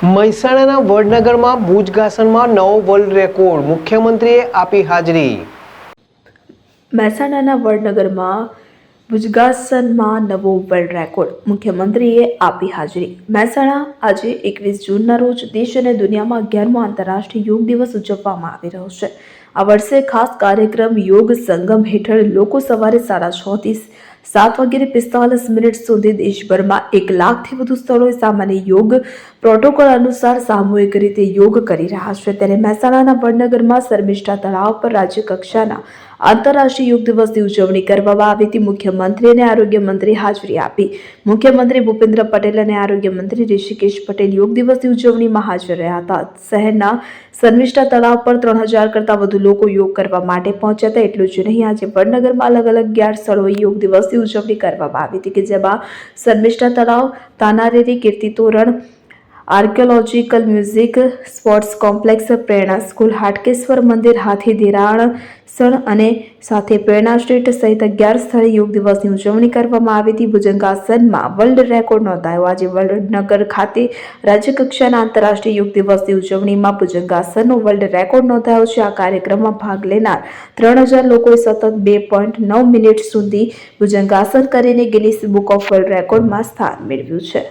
મહેસાણાના વડનગરમાં ભુજગાસનમાં નવો world record, મુખ્યમંત્રીએ આપી હાજરી। મહેસાણાના વડનગરમાં ભુજગાસનમાં નવો વર્લ્ડ રેકોર્ડ, મુખ્યમંત્રીએ આપી હાજરી। મહેસાણા આજે 21 જૂનના રોજ દેશ અને દુનિયામાં 11મો આંતરરાષ્ટ્રીય યોગ દિવસ ઉજવવામાં આવી રહ્યો છે। આ વર્ષે ખાસ કાર્યક્રમ યોગ સંગમ હેઠળ લોકો સવારે 6:30 થી 7:45 સુધી દેશભરમાં 1 લાખથી વધુ સ્થળોએ સામાન્ય યોગ પ્રોટોકોલ અનુસાર સામૂહિક રીતે યોગ કરી રહ્યા છે। ત્યારે મહેસાણાના વડનગરમાં શર્મિષ્ઠા તળાવ પર રાજ્ય કક્ષાના આંતરરાષ્ટ્રીય યોગ દિવસની ઉજવણી કરવામાં આવી હતી। મુખ્યમંત્રી અને આરોગ્ય મંત્રી હાજરી આપી। મુખ્યમંત્રી ભૂપેન્દ્ર પટેલ અને આરોગ્ય મંત્રી ઋષિકેશ પટેલ યોગ દિવસની ઉજવણીમાં હાજર રહ્યા હતા। શહેરના શર્મિષ્ઠા તળાવ પર 3000 કરતાં વધુ લોકો યોગ કરવા માટે પહોંચ્યા હતા। એટલું જ નહીં, આજે વડનગરમાં અલગ અલગ 11 સ્થળોએ યોગ દિવસની ઉજવણી કરવામાં આવી હતી, કે જેમાં શર્મિષ્ઠા તળાવ, Tanariri, Kirti Toran, archaeological museum, sports complex, પ્રેરણા સ્કૂલ, હાટકેશ્વર મંદિર, હાથી ધીરાસણ અને સાથે પ્રેરણા સ્ટ્રીટ સહિત 11 સ્થળે યોગ દિવસની ઉજવણી કરવામાં આવી હતી। ભુજંગાસનમાં વર્લ્ડ રેકોર્ડ નોંધાયો। આજે વડનગર ખાતે રાજ્ય કક્ષાના આંતરરાષ્ટ્રીય યોગ દિવસની ઉજવણીમાં ભુજંગાસનનો વર્લ્ડ રેકોર્ડ નોંધાયો છે। આ કાર્યક્રમમાં ભાગ લેનાર 3000 લોકોએ સતત 2.9 મિનિટ સુધી ભુજંગાસન કરીને ગિનિસ બુક ઓફ વર્લ્ડ રેકોર્ડમાં સ્થાન મેળવ્યું છે।